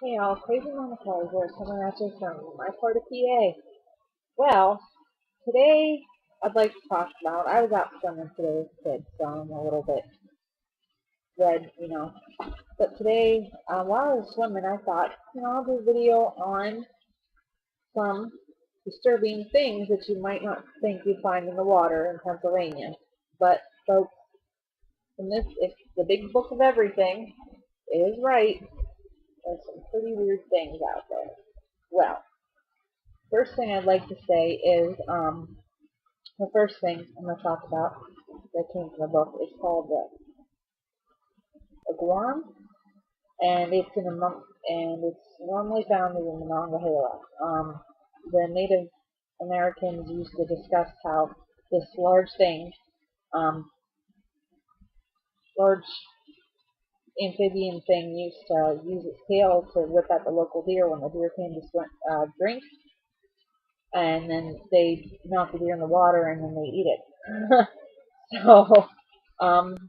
Hey all, Crazy Monaco here, coming at you from my part of PA. Well, today I'd like to talk about, I was out swimming today with kids, so I'm a little bit red. But today, while I was swimming, I thought, I'll do a video on some disturbing things that you might not think you'd find in the water in Pennsylvania. But folks, if the big book of everything is right, there's some pretty weird things out there. Well, first thing I'd like to say is the first thing I'm going to talk about that came from the book is called the iguan, and it's normally found in the Monongahela. The Native Americans used to discuss how this um, large amphibian thing used to use its tail to whip at the local deer when the deer came to drink, and then they knock the deer in the water and then they eat it. So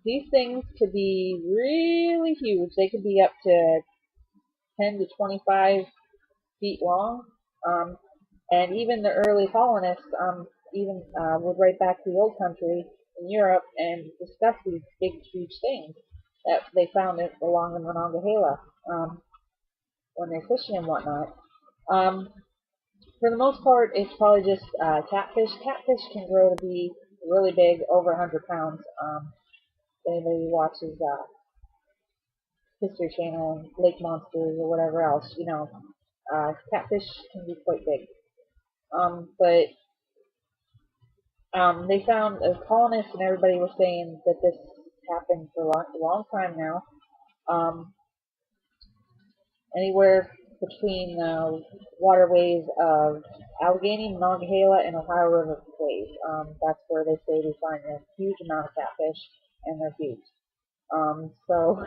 these things could be really huge. They could be up to 10 to 25 feet long. Um, and even the early colonists even would write back to the old country in Europe and discuss these big, huge things that they found along the Monongahela when they're fishing and whatnot. Um, for the most part, it's probably just catfish. Catfish can grow to be really big, over 100 pounds. If anybody watches History Channel and Lake Monsters or whatever else, catfish can be quite big. But they found colonists and everybody was saying that this happened for a long time now. Um, Anywhere between the waterways of Allegheny, Monongahela, and Ohio River ways. That's where they say they find a huge amount of catfish, and they're huge. So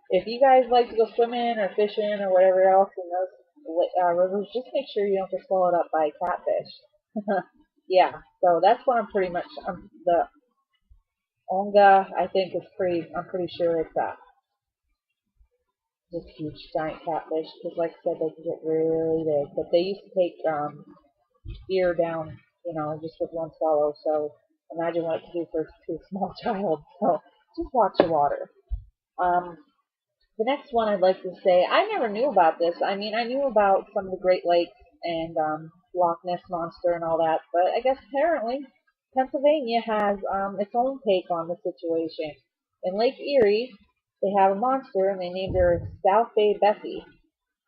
if you guys like to go swimming or fishing or whatever else in those rivers, just make sure you don't get swallowed up by catfish. Yeah, so that's what I'm pretty much. The onga, I think, is pretty. I'm pretty sure it's just huge giant catfish because, like I said, they can get really big. But they used to take deer down, just with one swallow. So imagine what it could do to a small child. So just watch the water. Um, The next one I'd like to say, I never knew about this. I mean, I knew about some of the Great Lakes and Loch Ness Monster and all that, but I guess apparently Pennsylvania has its own take on the situation. In Lake Erie, they have a monster and they named her South Bay Bessie.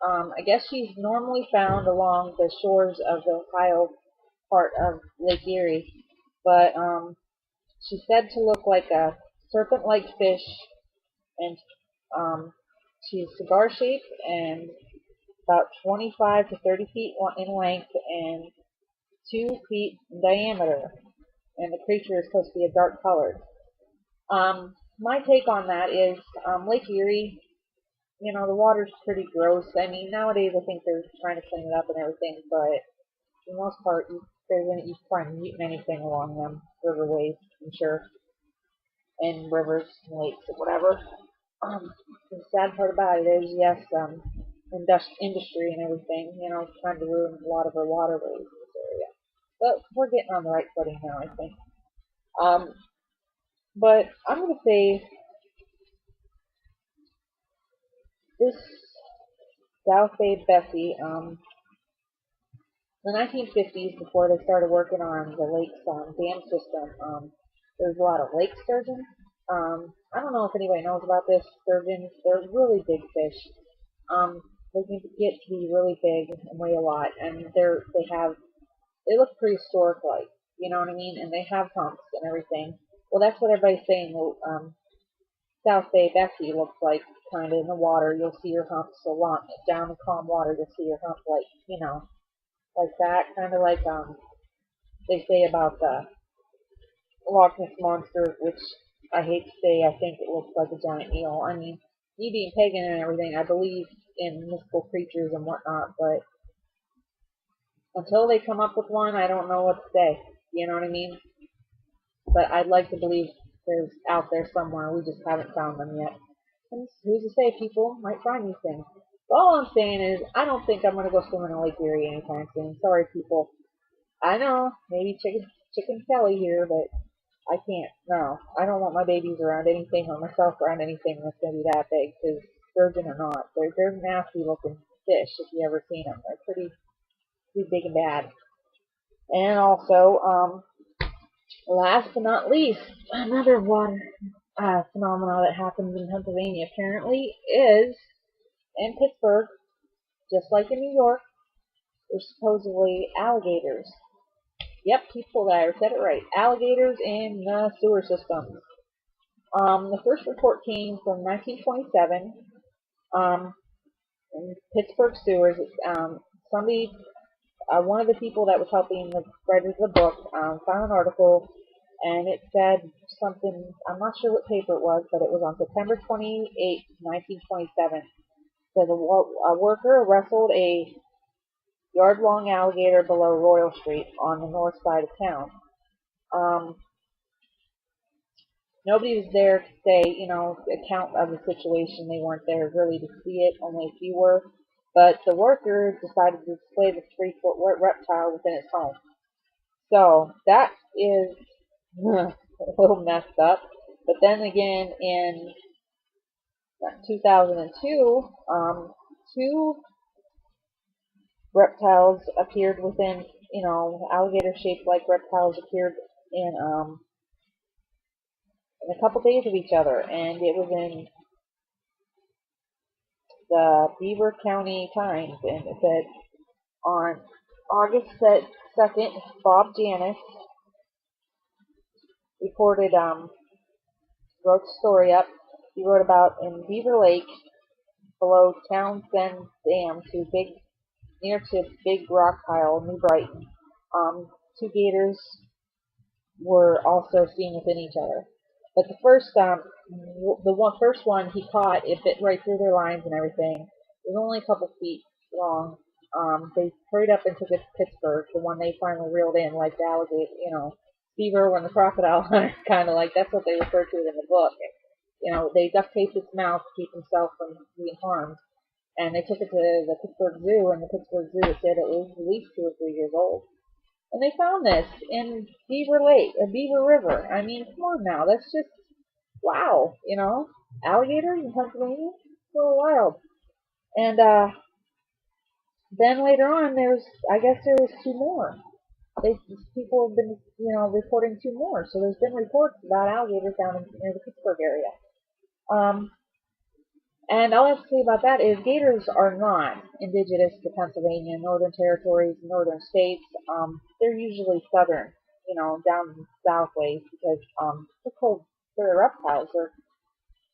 I guess she's normally found along the shores of the Ohio part of Lake Erie, but she's said to look like a serpent-like fish, and um, she's cigar shaped and about 25 to 30 feet in length and 2 feet in diameter. And the creature is supposed to be a dark colored. My take on that is Lake Erie, the water's pretty gross. I mean, nowadays I think they're trying to clean it up and everything, but for the most part, you find anything along them riverways, I'm sure, and rivers and lakes or whatever. The sad part about it is, yes, industry and everything, trying to ruin a lot of our waterways in this area. But we're getting on the right footing now, I think. Um, but I'm going to say this South Bay Bessie, the 1950s, before they started working on the lakes dam system, there was a lot of lake sturgeon. I don't know if anybody knows about this. Sturgeons, they're really big fish. Um, they can get to be really big and weigh a lot, and they look prehistoric like, you know what I mean? And they have humps and everything. Well, that's what everybody's saying. South Bay Bessie looks like kind of in the water. You'll see your humps a lot down in calm water. You'll see your hump like, like that, kind of like they say about the Loch Ness monster, which I hate to say, I think it looks like a giant eel. I mean, me being pagan and everything, I believe in mystical creatures and whatnot, but until they come up with one, I don't know what to say. You know what I mean? But I'd like to believe there's out there somewhere. We just haven't found them yet. And who's to say people might find these things? So all I'm saying is, I don't think I'm going to go swimming in Lake Erie anytime soon. Sorry, people. I know, maybe Chicken Kelly here, but I can't. No, I don't want my babies around anything or myself around anything that's going to be that big, because sturgeon or not, they're nasty looking fish if you ever seen them. They're pretty big and bad. And also, last but not least, another water phenomena that happens in Pennsylvania apparently is in Pittsburgh, just like in New York, there's supposedly alligators. Yep, people there said it right. Alligators in the sewer system. The first report came from 1927 in Pittsburgh sewers. Somebody, one of the people that was helping the writers of the book, found an article, and it said something. I'm not sure what paper it was, but it was on September 28, 1927. It says a worker wrestled a yard-long alligator below Royal Street on the north side of town. Nobody was there to say, account of the situation. They weren't there really to see it. Only a few were. But the worker decided to display the 3-foot reptile within its home. So that is a little messed up. But then again, in 2002, two reptiles appeared within, alligator-shaped like reptiles appeared in a couple days of each other, and it was in the Beaver County Times, and it said on August 2nd, Bob Janis reported, wrote the story up. He wrote about in Beaver Lake, below Townsend Dam, near to Big Rock Pile, New Brighton. Two gators were also seen within each other. But the first one he caught, it bit right through their lines and everything. It was only a couple feet long. They hurried up and took it to Pittsburgh. The one they finally reeled in, like the alligator, Beaver when the crocodile hunter, kind of like that's what they refer to it in the book. They duct taped its mouth to keep himself from being harmed. And they took it to the Pittsburgh Zoo, and the Pittsburgh Zoo said it was at least 2 or 3 years old. And they found this in Beaver Lake, or Beaver River. I mean, come on now, that's just, wow, alligators in Pennsylvania? So wild. And then later on, I guess there was 2 more. People have been, reporting 2 more. So there's been reports about alligators down near the Pittsburgh area. And all I have to say about that is gators are not indigenous to Pennsylvania, northern territories, northern states. They're usually southern, down south ways, because they're reptiles. They're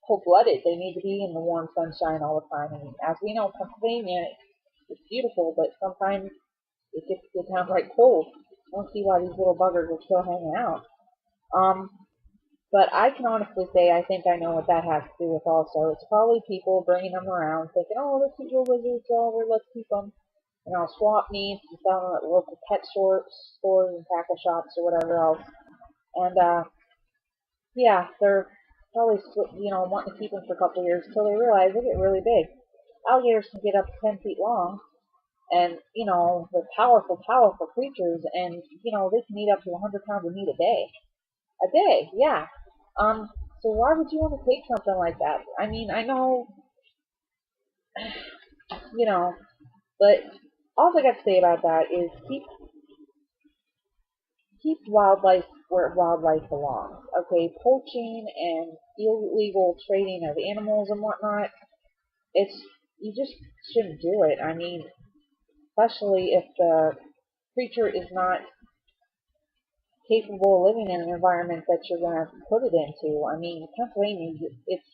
cold-blooded. They need to be in the warm sunshine all the time. And as we know, Pennsylvania, it's beautiful, but sometimes it gets downright cold. I don't see why these little buggers are still hanging out. But I can honestly say I think I know what that has to do with also. It's probably people bringing them around thinking, oh, let's keep your lizards over, let's keep them, swap meats and sell them at local pet stores and tackle shops or whatever else. And, yeah, they're probably, wanting to keep them for a couple of years until they realize they get really big. Alligators can get up to 10 feet long, and, they're powerful, powerful creatures, and, they can eat up to 100 pounds of meat a day. A day, yeah. So why would you want to take something like that? I mean, I know, but all I got to say about that is keep wildlife where wildlife belongs. Okay, poaching and illegal trading of animals and whatnot, you just shouldn't do it. I mean, especially if the creature is not capable of living in an environment that you're going to put it into. I mean, Pennsylvania, it's,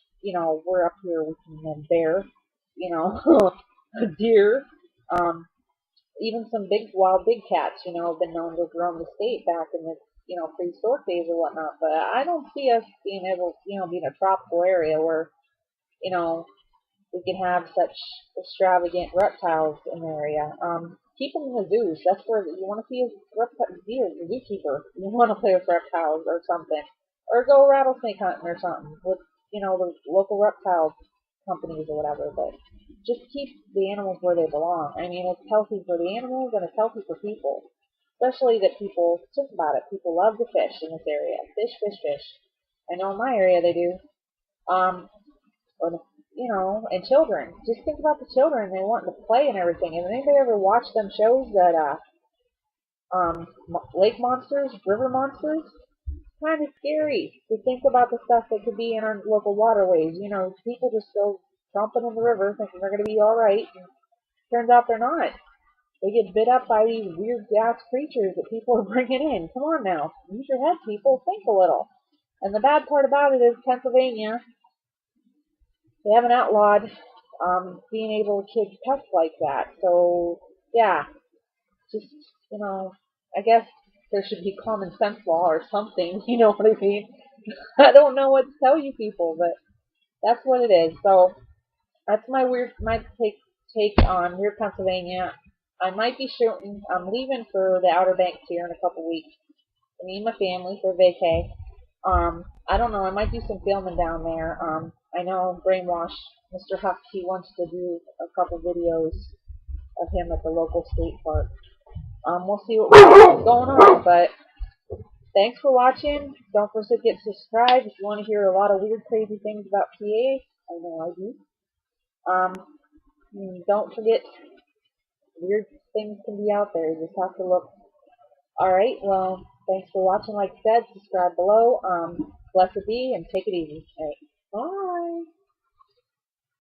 we're up here, we can have bear, deer, even some wild big cats, have been known to roam the state back in the, prehistoric days or whatnot. But I don't see us being able, be in a tropical area where, we can have such extravagant reptiles in the area. Keep them in the zoos. That's where you want to see a zookeeper. You want to play with reptiles or something. Or go rattlesnake hunting or something with, the local reptile companies or whatever. But just keep the animals where they belong. I mean, it's healthy for the animals and it's healthy for people. Especially that people, think about it, people love to fish in this area. Fish, fish, fish. I know in my area they do. Um, or the, and children. Just think about the children. They want to play and everything. Have anybody ever watched them shows that, lake monsters, river monsters? Kind of scary to think about the stuff that could be in our local waterways. People just go jumping in the river thinking they're going to be all right, and turns out they're not. They get bit up by these weird gas creatures that people are bringing in. Come on now, use your head, people. Think a little. And the bad part about it is Pennsylvania, they haven't outlawed being able to kill pests like that. So yeah, just I guess there should be common sense law or something. You know what I mean? I don't know what to tell you people, but that's what it is. So that's my take on Weird Pennsylvania. I might be shooting. I'm leaving for the Outer Banks here in a couple weeks. Me and my family for vacay. I don't know. I might do some filming down there. I know Brainwash Mr. Huck. He wants to do a couple videos of him at the local skate park. We'll see what's going on, but thanks for watching. Don't forget to get subscribed if you want to hear a lot of weird, crazy things about PA. I know I do. Don't forget, weird things can be out there. You just have to look. Alright, well, thanks for watching. Like I said, subscribe below. Blessed be, and take it easy. Alright, bye.